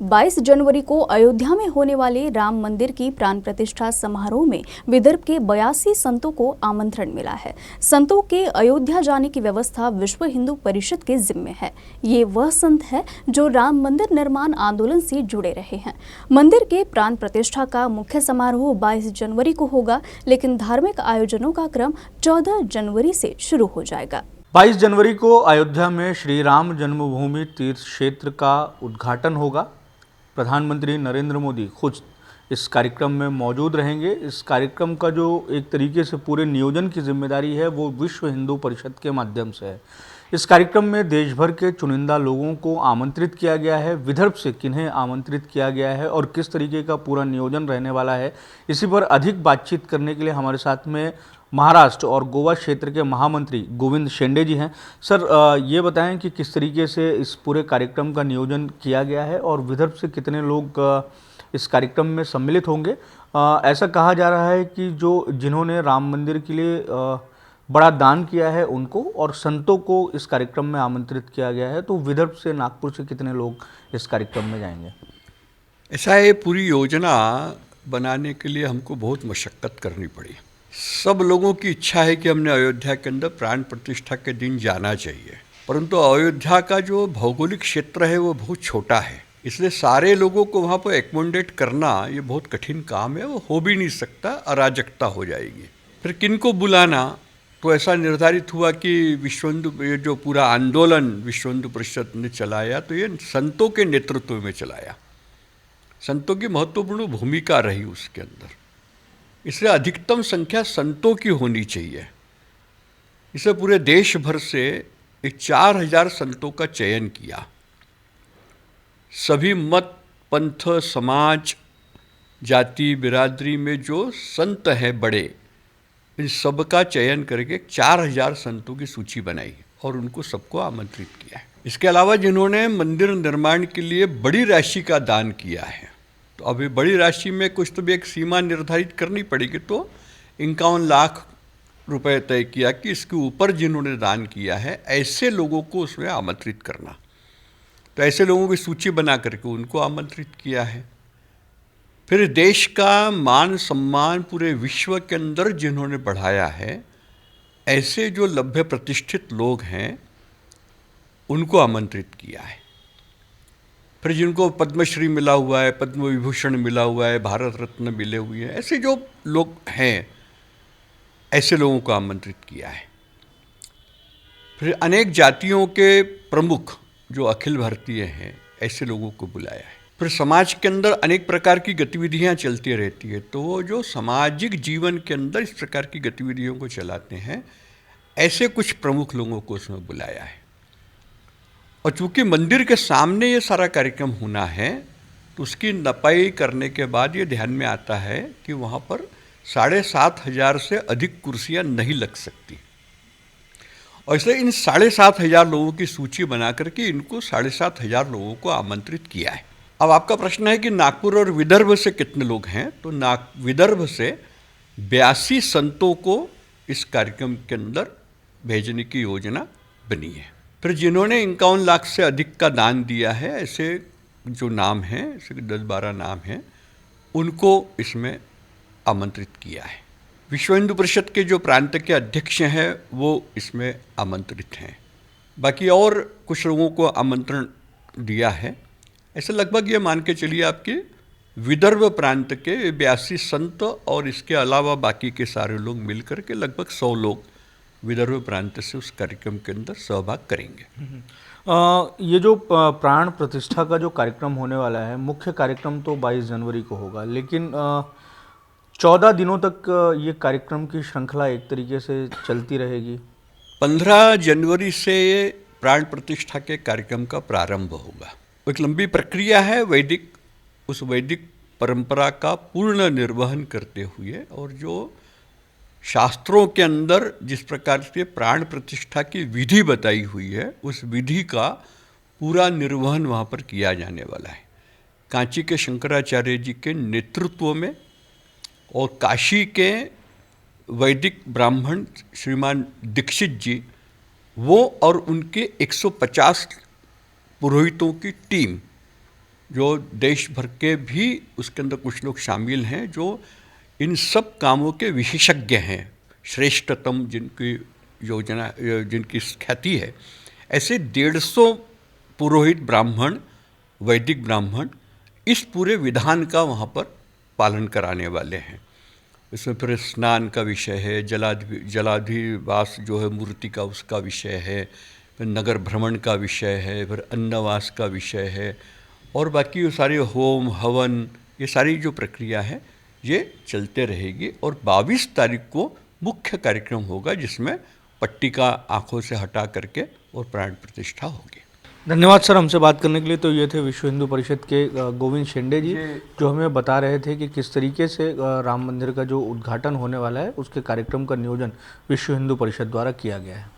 22 जनवरी को अयोध्या में होने वाले राम मंदिर की प्राण प्रतिष्ठा समारोह में विदर्भ के 82 संतों को आमंत्रण मिला है। संतों के अयोध्या जाने की व्यवस्था विश्व हिंदू परिषद के जिम्मे है। ये वह संत है जो राम मंदिर निर्माण आंदोलन से जुड़े रहे हैं। मंदिर के प्राण प्रतिष्ठा का मुख्य समारोह 22 जनवरी को होगा, लेकिन धार्मिक आयोजनों का क्रम 14 जनवरी से शुरू हो जाएगा। 22 जनवरी को अयोध्या में श्री राम जन्मभूमि तीर्थ क्षेत्र का उद्घाटन होगा। प्रधानमंत्री नरेंद्र मोदी खुद इस कार्यक्रम में मौजूद रहेंगे। इस कार्यक्रम का जो एक तरीके से पूरे नियोजन की जिम्मेदारी है वो विश्व हिंदू परिषद के माध्यम से है। इस कार्यक्रम में देश भर के चुनिंदा लोगों को आमंत्रित किया गया है। विदर्भ से किन्हें आमंत्रित किया गया है और किस तरीके का पूरा नियोजन रहने वाला है, इसी पर अधिक बातचीत करने के लिए हमारे साथ में महाराष्ट्र और गोवा क्षेत्र के महामंत्री गोविंद शेंडे जी हैं। सर, ये बताएं कि किस तरीके से इस पूरे कार्यक्रम का नियोजन किया गया है और विदर्भ से कितने लोग इस कार्यक्रम में सम्मिलित होंगे। ऐसा कहा जा रहा है कि जिन्होंने राम मंदिर के लिए बड़ा दान किया है उनको और संतों को इस कार्यक्रम में आमंत्रित किया गया है, तो विदर्भ से, नागपुर से कितने लोग इस कार्यक्रम में जाएंगे? ऐसा है, पूरी योजना बनाने के लिए हमको बहुत मशक्क़त करनी पड़ी। सब लोगों की इच्छा है कि हमने अयोध्या के अंदर प्राण प्रतिष्ठा के दिन जाना चाहिए, परंतु अयोध्या का जो भौगोलिक क्षेत्र है वो बहुत छोटा है, इसलिए सारे लोगों को वहाँ पर एकोमोडेट करना ये बहुत कठिन काम है। वो हो भी नहीं सकता, अराजकता हो जाएगी। फिर किनको बुलाना, तो ऐसा निर्धारित हुआ कि विश्व हिंदू, ये जो पूरा आंदोलन विश्व हिंदू परिषद ने चलाया तो ये संतों के नेतृत्व में चलाया। संतों की महत्वपूर्ण भूमिका रही उसके अंदर, इसलिए अधिकतम संख्या संतों की होनी चाहिए। इसे पूरे देश भर से 4000 संतों का चयन किया। सभी मत, पंथ, समाज, जाति, बिरादरी में जो संत हैं बड़े, इन सब का चयन करके 4000 संतों की सूची बनाई और उनको सबको आमंत्रित किया है। इसके अलावा जिन्होंने मंदिर निर्माण के लिए बड़ी राशि का दान किया है, तो अभी बड़ी राशि में कुछ तो भी एक सीमा निर्धारित करनी पड़ेगी, तो 51 लाख रुपए तय किया कि इसके ऊपर जिन्होंने दान किया है ऐसे लोगों को उसमें आमंत्रित करना। तो ऐसे लोगों की सूची बना करके उनको आमंत्रित किया है। फिर देश का मान सम्मान पूरे विश्व के अंदर जिन्होंने बढ़ाया है, ऐसे जो लभ्य प्रतिष्ठित लोग हैं उनको आमंत्रित किया है। फिर जिनको पद्मश्री मिला हुआ है, पद्म विभूषण मिला हुआ है, भारत रत्न मिले हुए हैं, ऐसे जो लोग हैं ऐसे लोगों को आमंत्रित किया है। फिर अनेक जातियों के प्रमुख जो अखिल भारतीय हैं ऐसे लोगों को बुलाया है। फिर समाज के अंदर अनेक प्रकार की गतिविधियां चलती रहती है, तो वो जो सामाजिक जीवन के अंदर इस प्रकार की गतिविधियों को चलाते हैं ऐसे कुछ प्रमुख लोगों को उसमें बुलाया है। और चूंकि मंदिर के सामने ये सारा कार्यक्रम होना है, तो उसकी नपाई करने के बाद ये ध्यान में आता है कि वहाँ पर 7500 से अधिक कुर्सियाँ नहीं लग सकती, और इसलिए इन 7500 लोगों की सूची बना करके इनको 7500 लोगों को आमंत्रित किया है। अब आपका प्रश्न है कि नागपुर और विदर्भ से कितने लोग हैं, तो विदर्भ से 82 संतों को इस कार्यक्रम के अंदर भेजने की योजना बनी है। फिर जिन्होंने 51 लाख से अधिक का दान दिया है, ऐसे जो नाम हैं, ऐसे 10-12 नाम हैं, उनको इसमें आमंत्रित किया है। विश्व हिंदू परिषद के जो प्रांत के अध्यक्ष हैं वो इसमें आमंत्रित हैं। बाकी और कुछ लोगों को आमंत्रण दिया है। ऐसे लगभग ये मान के चलिए आपके विदर्भ प्रांत के 82 संत और इसके अलावा बाकी के सारे लोग मिलकर के लगभग 100 लोग विदर्भ प्रांत से उस कार्यक्रम के अंदर सहभाग करेंगे। ये जो प्राण प्रतिष्ठा का जो कार्यक्रम होने वाला है, मुख्य कार्यक्रम तो 22 जनवरी को होगा, लेकिन 14 दिनों तक ये कार्यक्रम की श्रृंखला एक तरीके से चलती रहेगी। 15 जनवरी से प्राण प्रतिष्ठा के कार्यक्रम का प्रारंभ होगा। एक लंबी प्रक्रिया है, उस वैदिक परंपरा का पूर्ण निर्वहन करते हुए, और जो शास्त्रों के अंदर जिस प्रकार से प्राण प्रतिष्ठा की विधि बताई हुई है उस विधि का पूरा निर्वहन वहाँ पर किया जाने वाला है। कांची के शंकराचार्य जी के नेतृत्व में और काशी के वैदिक ब्राह्मण श्रीमान दीक्षित जी, वो और उनके 150 पुरोहितों की टीम जो देश भर के भी उसके अंदर कुछ लोग शामिल हैं जो इन सब कामों के विशेषज्ञ हैं, श्रेष्ठतम जिनकी योजना, जिनकी ख्याति है, ऐसे 150 पुरोहित ब्राह्मण, वैदिक ब्राह्मण इस पूरे विधान का वहाँ पर पालन कराने वाले हैं। इसमें फिर स्नान का विषय है, जलाधिवास जो है मूर्ति का उसका विषय है, फिर नगर भ्रमण का विषय है, फिर अन्नवास का विषय है, और बाकी ये सारे होम हवन, ये सारी जो प्रक्रिया है ये चलते रहेगी। और 22 तारीख को मुख्य कार्यक्रम होगा जिसमें पट्टिका आँखों से हटा करके और प्राण प्रतिष्ठा होगी। धन्यवाद सर हमसे बात करने के लिए। तो ये थे विश्व हिंदू परिषद के गोविंद शेंडे जी, जो हमें बता रहे थे कि किस तरीके से राम मंदिर का जो उद्घाटन होने वाला है उसके कार्यक्रम का नियोजन विश्व हिंदू परिषद द्वारा किया गया है।